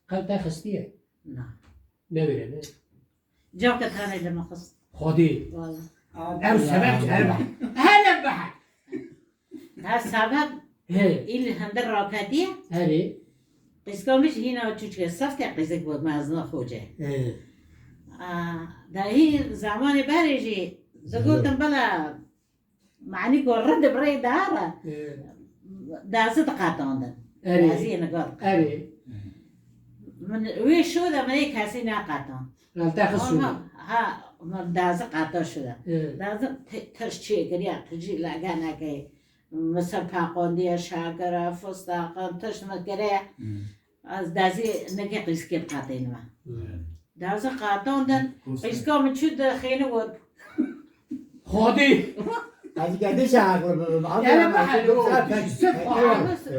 قلت خستیه نه نمیره نه جا که تانه لما خست خودی والله او سبب هلا بحر ها سبب هی این هندر راکتیه هلی قسکامش هینا چوچه صفت قسک بود مازنا خوجه در این زمان برجی زگوتم بلا معنی که رد برای داره دازه قطعاندن دازه نگار هلی من وی شده من یک کسی نقطعان قلت خستیه ها من دازه قطع شده دازه تش چیه گریه تجی لگه نگه مثل پاقاندی شاگره فستاقان تش نگره از دازه نگه قسکت قطعین ما دازه قطعاندن قسکام چود خیلی بود خودی از گده شهر بود یعنی بحر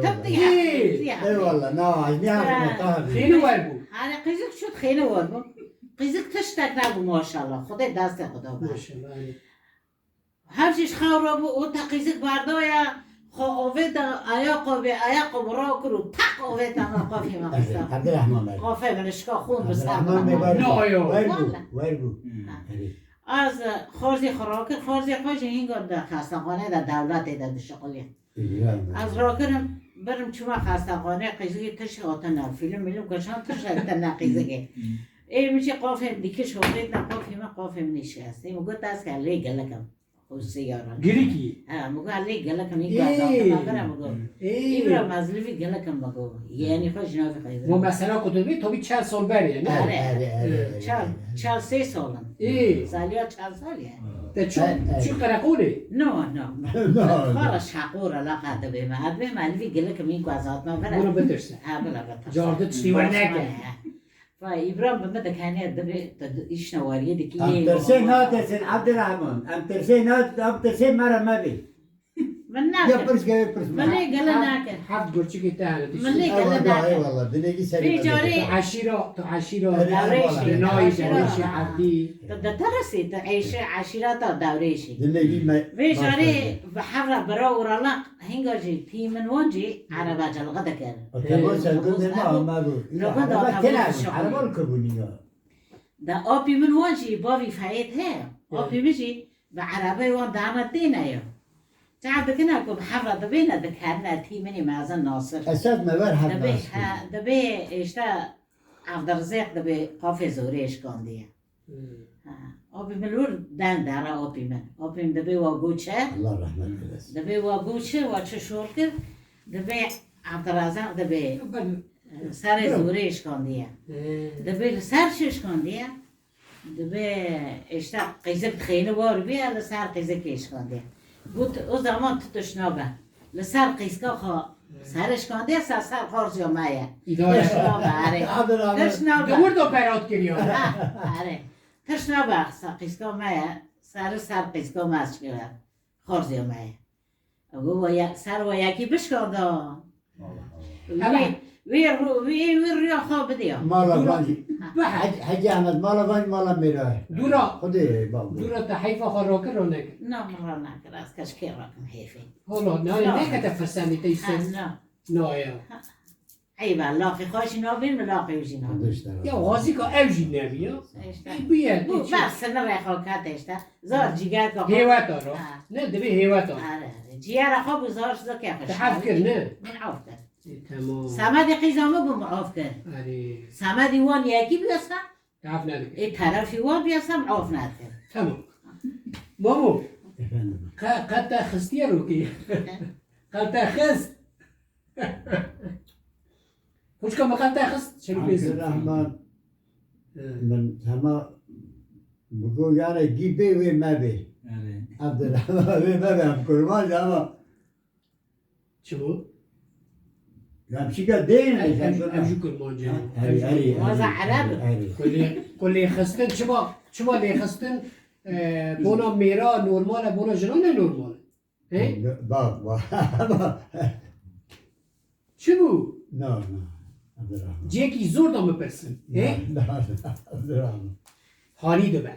تبدي ای والله نه از میام خیلی ور بود انا قيزك شو تخينه وربو قيزك تشتك نابو ما شاء الله خدا دست خدا بر ماشاءالله هر چیز خورا بو او تا قيزك بردايا خو اوه دا آیا قبرا کرو تق اوه تا ما قافي ما قصة عبدالرحمن بر قافي منشكا خون بس عبدالرحمن بر نه یا ور از خارزی خوراکر خارزی خوش هنگا دا خستقانه دا دولت دا شغلی از راکرم برم چما خستقانه قیزگی تش آتنا فیلم میلم کشان تش آتنا قیزگی ای میشه قافم دیکش هوقید نه قافی ما قافم نشسته مگه دست که علی گلکم خود سیاران گریکی مگه علی گلکم این گازات مگرم مگه این برا مزلفی گلکم مگه یعنی خوش نافی قیزگی و مثلا کتبی تو بی 4 سال بریه نه چال 3 سالم ای سالیا 4 سالیه ده چو قرقوله نه خالص حقور لا قاعدة بما أدبي ما اللي قال لك مين قازات ما برو بلا بترسه بلا بترسه جاردت تشتیوار نکه فإبراهيم بمدة كان يدبي إيش نواريه دكيه ام ترسي ناتسن عبدالرحمن ام ترسي ام ترسي مرة ما بي من يا ناكل برش قوي برش من ليه قال ناكل حد گرچه که تهنه من ليه قال اي ناكل والله دنيجي سري في جاري تو عشیرا دوريشي نای دوريشي عبدی تدرسي تعيش عشيرات دوريشي دنيجي ما في جاري بحرة برا ورلا هنجاجي تي من وانجي عربات الغدا كان تبوس الدنيا ما بقول لقد لا أتبوس تلعب الشغل. على بالكبونية ده أبي من وانجي بابي فايت هي أبي مشي بعربي وان دعمت دينا يو تعب كنا كم حفرة دبينا دكارنا تي مني مازن ناصر اسد ما بر حد دبي ناس دبي اشتا عبد الرزاق دبي قافي زوريش كانديه أبي ملور دان دارا أبي من دبي واقوشة الله رحمة الله دبي واقوشة واتش شوركر دبي عبد الرزاق دبي سر زوريش كانديه دبي سر شش كانديه دبي اشتا قيزك تخينه وار بيه لسر قيزك ايش كانديه بود او زمان تو تشنابه لسر قیسکا خوا سرش کنده سر خارج یا مایه تشنابه آره تشنابه دور دو برات کریان آره تشنابه سر قیسکا مایه سر قیسکا ماست کرد خارج یا مایه اگه سر و یکی بشکنده وی ریا خواب بدیا مالا بانجي حجي احمد مالا بانجي مالا ميراه دورا خدي بابا دورا تحیف خراکر رو نکه نه مرا نکر از کشکی رقم حیفی حالا نه نکه تفرسنی تیسن نه نه یا عیبا لاقی خوشی نابین لاقی وشی نابین یا غازی که اوجی نبیا بیاد بس نرخوا کاتشتا زار جیگر که هیوت دارا نه دبی هیوت دارا جیگر خواب زار شده که خوش تحف کر نه من عاف کرد تمام سمدی قیزامه بم عاف کرد آره سمدی وان یکی بیستم تحف ندکه ای طرفی وان بیستم عاف ندکرد تمام مامو قد خستی رو کی قد خست خوش کم قد خست چرا عبد بیزم الرحمن من هما بقول يعني جيبي وين ما بي عبد الرحمن وين ما بي هم كرمان هما چه هم شي قدين امشو کرمانجه وضع عرب کلی خستن چما لی خستن بونا میرا نورماله بونا جنان نورماله باب چه بو؟ نه عبد الرحمن جیکی زور دام پرسن نه عبد الرحمن حالی دو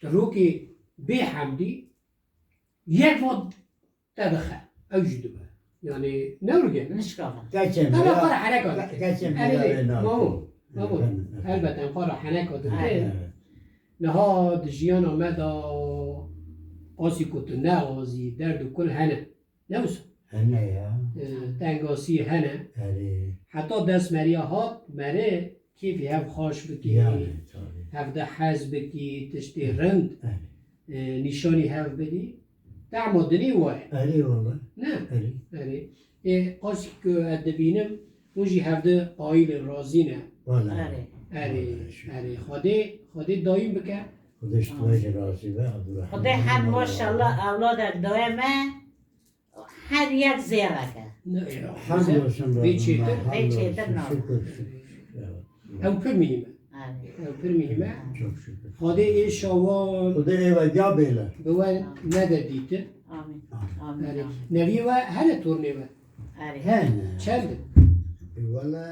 رو که به حمدی یک واد تبخه اوجی دو Yani ne urge? نشكافه Geçen Ama ya. para harekat. Geçen Evet, ya. mamu. Elbette para harekat. Evet. Neha dijiyan ameda asi kutu ne azi derdu kul hene. Ne musun? Ne ya? Tengasi hene. Yani. Hatta dest meriya hat mere keyfi hev hoş biki. Yani tabii. Hev de hez biki tişti rend. Evet. Nişani hev bidi. Damadini var. Ali valla. Ne? Ali. Yani asi ki edebinem وجي هفته آیل رازینه Valla. اری خودی دایم بکه خودش توی راضی به عبدالرحمن. خدای هر ماشاءالله اولادک دائمه هر یک زیره که نه Hamd olsun Ve çetin. Rabbime. Ve çetin Hamdolsun. olsun. Şükür şükür. Evet. او پر میمه آره. او پر میمه Çok şükür. خودی ای شوان O da eve gel böyle. بوه نده دیته آمین آمین آمین. نوی و هر تورنی و آره. He ne? چند Valla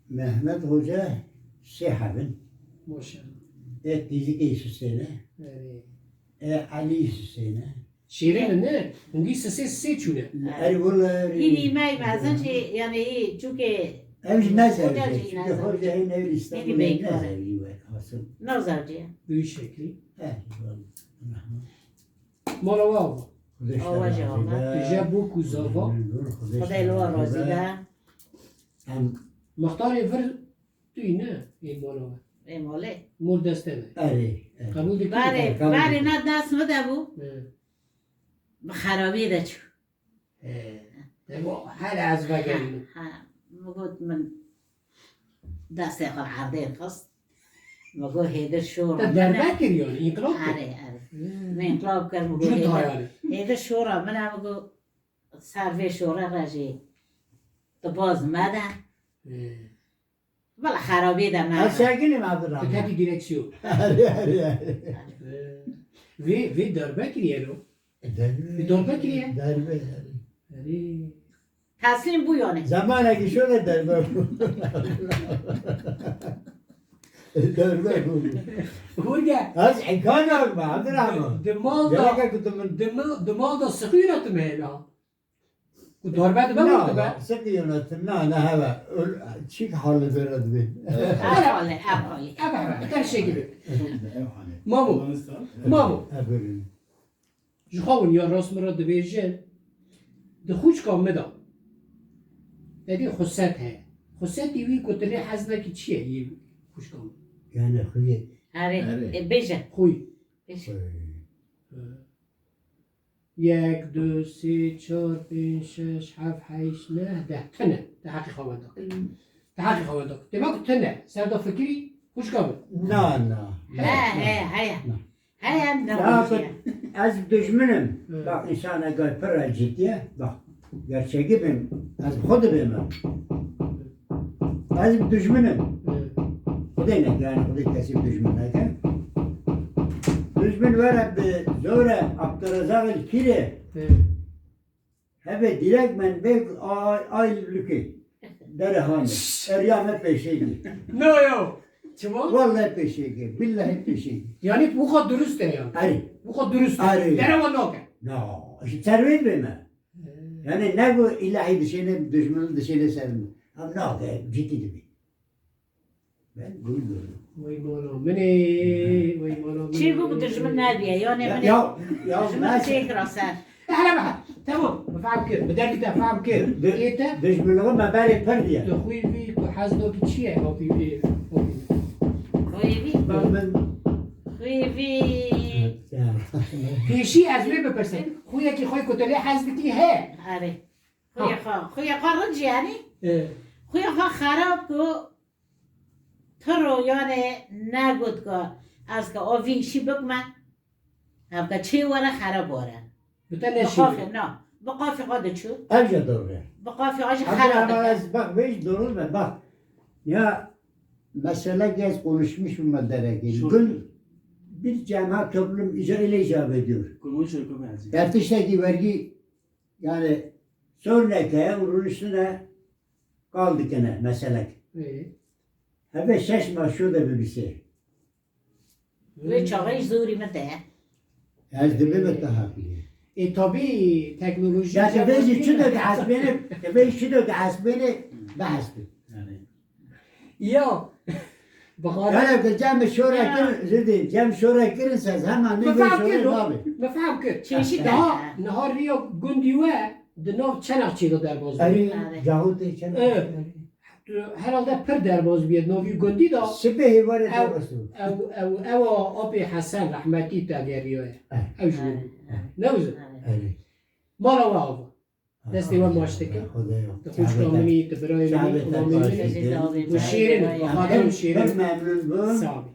Mehmet Hoca Sehab'ın ماشاءالله dizik Hüseyin'e Ali Hüseyin'e شیرین نه اونگی سه چونه Ervurlar این ایمه مثلا چی یعنی ای چون که Emş ne Hoca sevecek? şey, Çünkü ne Hoca'nın evi İstanbul'da Beni ne bekliyor. seviyor asıl. نازوجیه به شکلی He. مالا واو Hoca تجا بوکو زاوا خدای لوا راضی ده Hem مختار فر توی نه این مالا ایماله مور دسته نه eri. قبول دیگه بله کار بله می‌کنه. نه دست مده بو خرابی ده چو هر از وگرین مگود من دست اقل عرضه خست مگو هیدر شور در بکر یعنی انقلاب آره آره من انقلاب کرد مگو جون هیدر تایاری هیدر شورا من مگو سروی شورا رجی تو باز مده بله خرابی ده نه Sevgilim Abdurrahman. تکی دیرکسیون Eri. وی در بکر یعنی Darbe kiriye. Darbe. تسلیم بو یانه Zamana ki şöyle darbe bu. Darbe bu. هورگه Az imkan yok mu Abdurrahman? دمال Gerek دا yok kutumun. دمال دا سخیرت مهلا و داربه دا بمونده به Sıkı yönetim ne hava. Çık halı verdi bir. افعاله افعاله ابا تر شکلی مامو Öbürünü. جخاون یا راست مرا دبیجه دخوش کام مدا دیدی خصت ہے خصت دیوی کتلی حزنه کی چیه یه خوش کام Yani hıyet. آره بیشه خوی بیشه یک دو سی چهار پنج شش هفت هشت نه ده تنه ده حقی خواهد داد ده حقی خواهد داد دماغ تنه سردا فکری خوش کامه Ne ne. هيا هيا Ya هيا az düşmanım. Bak insana göre para ciddiye. Bak. Gerçeği ben. Az kudu ben. Az düşmanım. O da ne yani o da kesip düşman ne? Düşman var abi zora Abdurrazak kire. Hebe direkt ben bek aylıkı. Derhane. Eryamet peşeydi. Ne yo Çuval? Vallahi peşeydi. Billahi peşeydi. Yani bu kadar dürüst ya. Ari. Bu kadar dürüst. Ari. Dere var ne No. İşte servet mi? Yani ne bu ilahi dışına düşmanın dışına servet. Ama ne be ciddi değil. Ben gülüyorum. Vay mano mene vay mano چی بو دشمن ندیه یا نه من Ya دشمن ben چیک راسر هلا بقى تمام بفهم كده بدك تفهم كده انت düşmanlığı ben böyle per diye. تخوي فيك وحاسدك تشيه او في خویوی Ben خویوی في شيء ازمه بپرسن خويا كي خوي كنت ليه حاسدك هي آره خوی خواه رنج یعنی خوی خواه خراب کو تو رو یعنی نگود که از که آوین شی بکمه هم که چه وره خراب وره بتنشي بقافی نه بقافی قاده چو Evce doğru. بقافی آجی Ama خراب bak hiç doğru mu? Bak. Ya mesele gez konuşmuş mu dereki. Gün bir cemaat toplum ile icap ediyor. Ertişteki vergi yani sonraki onun üstüne kaldı gene mesele. Hebe şaşma şu da bir şey. و چاقای زوری مده Az dibi mi daha biliyor. tabi teknoloji Ya tebeci çi de hasbeni, tebeci çi de hasbeni bahsbi. ya بخاطر Yani ki cem şora kirin, zedi, cem şora kirin siz hemen ne bir مفهم şora كده abi. مفهم كده چشی ده نهار ريو گندی و دناف چنق چی در باز Eri Evet. Yahudi için. Evet. herhalde per derboz biyed novi گندی da Sibehi var Ev- ediyorsun. ev abi Hasan rahmeti ta geriyor ev julu ne uzun Evet. mala wa av desti wa maşteke Xudaya. de kuş kamini de برای شعبت من الفارسی. و شیرین بخاطر شیرین Çok memnun bu. sabi